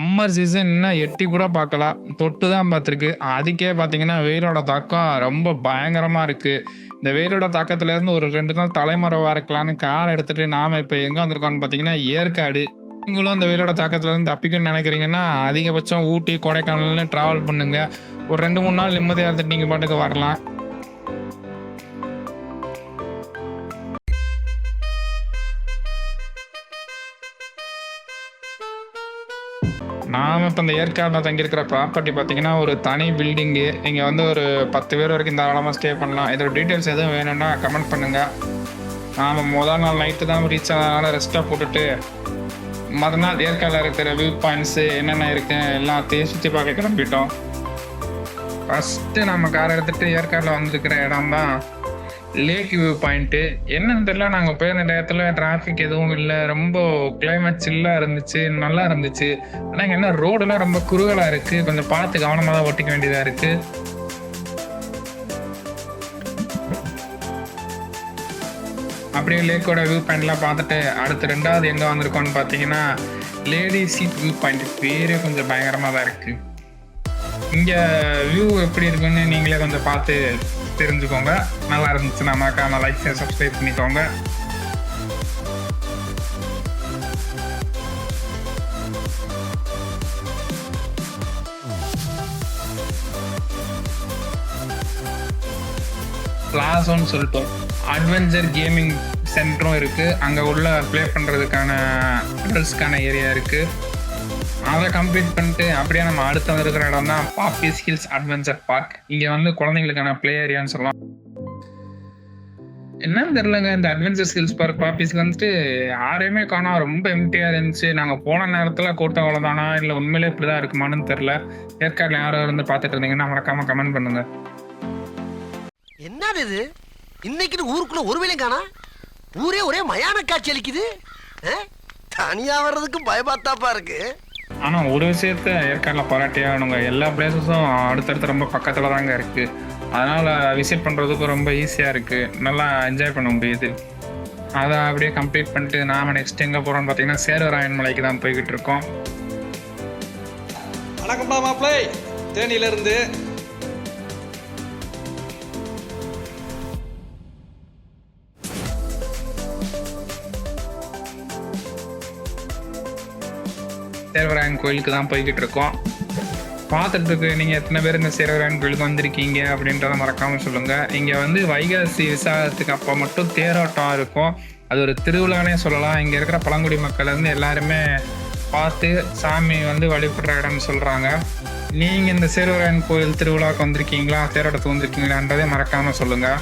Summer season இன்னும் எட்டி கூட பார்க்கலாம். தொட்டு தான் பார்த்துருக்கு. அதுக்கே பார்த்தீங்கன்னா, வெயிலோட தாக்கம் ரொம்ப பயங்கரமா இருக்கு. இந்த வெயிலோட தாக்கத்துலேருந்து ஒரு 2 நாள் தலைமறைவா இருக்கலான்னு கார் எடுத்துட்டு நாம இப்ப எங்க வந்திருக்கோம்னு பார்த்தீங்கன்னா, ஏற்காடு. நீங்களும் அந்த வெயிலோட தாக்கத்துலேருந்து தப்பிக்கணும்னு நினைக்கிறீங்கன்னா, அதிகபட்சம் ஊட்டி, கொடைக்கானல்னு டிராவல் பண்ணுங்க. ஒரு 2, 3 நாள் நிம்மதியா இருந்துட்டு நீங்க பாட்டுக்கு வரலாம். நாம இப்ப இந்த ஏற்காடுல தங்கியிருக்கிற ப்ராப்பர்ட்டி பார்த்தீங்கன்னா, ஒரு தனி பில்டிங்கு. இங்க வந்து ஒரு 10 பேர் வரைக்கும் தாராளமா ஸ்டே பண்ணலாம். இதோட டீட்டெயில்ஸ் எதுவும் வேணும்னா கமெண்ட் பண்ணுங்க. நாம முதல் நாள் நைட்டு தான் ரீச் ஆனதுனால ரெஸ்ட்டாக போட்டுட்டு, மறுநாள் ஏற்காடுல இருக்கிற வியூ பாயிண்ட்ஸு என்னென்ன இருக்கு எல்லாத்தையும் சுற்றி பார்க்க கிளம்பிட்டோம். ஃபஸ்ட்டு நம்ம கார் எடுத்துகிட்டு ஏற்காடில் வந்திருக்கிற இடம் தான் லேக் வியூ பாயிண்ட்டு. என்னன்னு தெரியல, நாங்கள் போயிருந்த இடத்துல டிராஃபிக் எதுவும் இல்லை, ரொம்ப கிளைமேட் சில்லாக இருந்துச்சு, நல்லா இருந்துச்சு. ஆனால் என்ன ரோடெல்லாம் ரொம்ப குறுகலாக இருக்குது, கொஞ்சம் பார்த்து கவனமாக தான் ஓட்டிக்க வேண்டியதாக இருக்குது. அப்படியே லேக்கோட வியூ பாயிண்ட்லாம் பார்த்துட்டு அடுத்து 2வது எங்கே வந்திருக்கோன்னு பார்த்தீங்கன்னா, லேடி சீட் வியூ பாயிண்ட். பேரே கொஞ்சம் பயங்கரமாக தான் இருக்குது. இங்கே வியூ எப்படி இருக்குன்னு நீங்களே கொஞ்சம் பார்த்து தெரிஞ்சுக்கோங்க. நல்லா இருந்துச்சுன்னா மறக்காம லைக் ஷேர் சப்ஸ்கிரைப் பண்ணிக்கோங்க. பிளாசோன்னு சொல்லிட்டோம். அட்வென்ச்சர் கேமிங் சென்டரும் இருக்குது. அங்கே உள்ள ப்ளே பண்ணுறதுக்கான அடல்ட்ஸ்க்கான ஏரியா இருக்குது. அதை கம்ப்ளீட் பண்ணிட்டு அப்படியே நம்ம அடுத்த இருக்கிற இடம் தான் பாப்பீஸ் ஹில்ஸ் அட்வென்ச்சர் பார்க். இங்கே வந்து குழந்தைங்களுக்கான ப்ளே ஏரியான்னு சொல்லலாம். என்னன்னு தெரிலங்க, இந்த அட்வென்ச்சர் ஹில்ஸ் பார்க் பாப்பீஸ்க்கு வந்துட்டு யாரையுமே காணோம், ரொம்ப எம்டியாக இருந்துச்சு. நாங்கள் போன நேரத்தில் கூட்டம் அவ்வளோதானா இல்லை உண்மையிலே இப்படி தான் இருக்குமான்னு தெரில. ஏற்காடில் யாரோ இருந்து பார்த்துட்டு இருந்தீங்கன்னா மறக்காம கமெண்ட் பண்ணுங்க. என்னது இது இன்னைக்கு ஊருக்குள்ள ஒரு வேலையும் காணா, ஊரே ஒரே மயான காட்சி அளிக்குது. தனியா வர்றதுக்கு பயபாத்தாப்பா இருக்கு. ஆனால் ஒரு விஷயத்த ஏற்காடில் பாராட்டியாகணுங்க, எல்லா பிளேஸஸும் அடுத்தடுத்து ரொம்ப பக்கத்தில் தாங்க இருக்குது. அதனால் விசிட் பண்ணுறதுக்கும் ரொம்ப ஈஸியாக இருக்குது, நல்லா என்ஜாய் பண்ண முடியுது. அதை அப்படியே கம்ப்ளீட் பண்ணிட்டு நாம் நெக்ஸ்ட் எங்கே போகிறோம்னு பார்த்தீங்கன்னா, சேர்வராயன் மலைக்கு தான் போய்கிட்டு இருக்கோம். வணக்கம்டா மாப்பிள்ளை, தேனியிலேருந்து. சேர்வராயன் கோயிலுக்கு தான் போய்கிட்டு இருக்கோம். பார்த்துட்டு நீங்கள் எத்தனை பேர் இந்த சேர்வராயன் கோயிலுக்கு வந்திருக்கீங்க அப்படின்றத மறக்காமல் சொல்லுங்கள். இங்கே வந்து வைகாசி விசாகத்துக்கு அப்போ மட்டும் தேரோட்டம் இருக்கும். அது ஒரு திருவிழானே சொல்லலாம். இங்கே இருக்கிற பழங்குடி மக்கள் வந்து எல்லாருமே பார்த்து சாமி வந்து வழிபடுற இடம்னு சொல்கிறாங்க. நீங்கள் இந்த சேர்வராயன் கோயில் திருவிழாவுக்கு வந்திருக்கீங்களா, தேரோட்டத்துக்கு வந்திருக்கீங்களான்றதே மறக்காமல் சொல்லுங்கள்.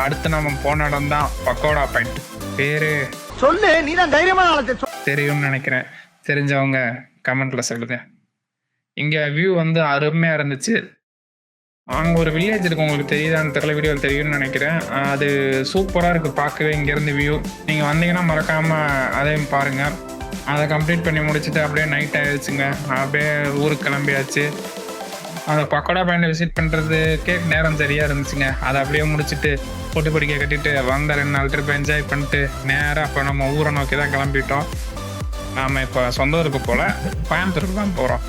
அடுத்து நம்ம போன இடம் தான் பக்கோடா பாயிண்ட். பேரு சொல்லு, நீதான் தைரியமான ஆளு. தெரியும்னு நினைக்கிறேன், தெரிஞ்சவங்க கமெண்ட்ல சொல்லுங்க. இங்க வியூ வந்து அருமையா இருந்துச்சு. அங்கே ஒரு வில்லேஜ் இருக்கு, உங்களுக்கு தெரியுதான்னு தெரியல, வீடியோவில் தெரியும்னு நினைக்கிறேன். அது சூப்பராக இருக்குது பார்க்கவே. இங்கேருந்து வியூ நீங்கள் வந்தீங்கன்னா மறக்காமல் அதையும் பாருங்கள். அதை கம்ப்ளீட் பண்ணி முடிச்சுட்டு அப்படியே நைட் ஆயிடுச்சுங்க. அப்படியே ஊருக்கு கிளம்பியாச்சு. அந்த பக்கோடா பாயிண்ட் விசிட் பண்ணுறதுக்கே நேரம் சரியாக இருந்துச்சுங்க. அதை அப்படியே முடிச்சுட்டு பொட்டு பொடிக்க கட்டிட்டு வந்த 2 நாள் ட்ரிப் என்ஜாய் பண்ணிட்டு நேராக இப்போ நம்ம ஊரை நோக்கி தான் கிளம்பிட்டோம். நாம் இப்போ சொந்த ஊருக்கு போல் கோயம்புத்தூருக்கு தான் போகிறோம்.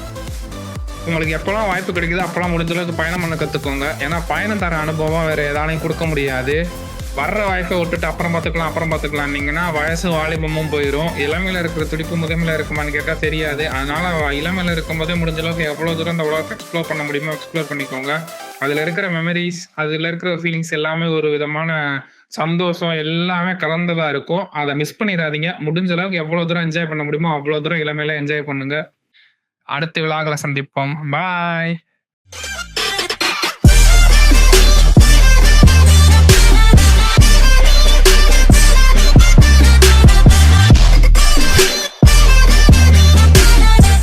உங்களுக்கு எப்போல்லாம் வாய்ப்பு கிடைக்குதோ அப்போல்லாம் முடிஞ்சளவுக்கு பயணம் பண்ண கற்றுக்கோங்க. ஏன்னா பயணம் தர அனுபவம் வேறு எதாலையும் கொடுக்க முடியாது. வர்ற வாய்ப்பை விட்டுட்டு அப்புறம் பார்த்துக்கலாம்னீங்கன்னா வயசு வாலிபமும் போயிடும். இளமையில் இருக்கிற துடிப்பு முதுமையில் இருக்குமான்னு கேட்டால் தெரியாது. அதனால் இளமையில் இருக்கும்போதே முடிஞ்ச அளவுக்கு எவ்வளோ தூரம் இந்த உலகத்தை எக்ஸ்ப்ளோர் பண்ண முடியுமோ எக்ஸ்ப்ளோர் பண்ணிக்கோங்க. அதில் இருக்கிற மெமரிஸ், அதில் இருக்கிற ஃபீலிங்ஸ் எல்லாமே ஒரு விதமான சந்தோஷம் எல்லாமே கலந்ததாக இருக்கும். அதை மிஸ் பண்ணிடாதீங்க. முடிஞ்ச அளவுக்கு எவ்வளோ தூரம் என்ஜாய் பண்ண முடியுமோ அவ்வளோ தூரம் இளமையில என்ஜாய் பண்ணுங்க. அடுத்த விழாக்களை சந்திப்போம். பாய்.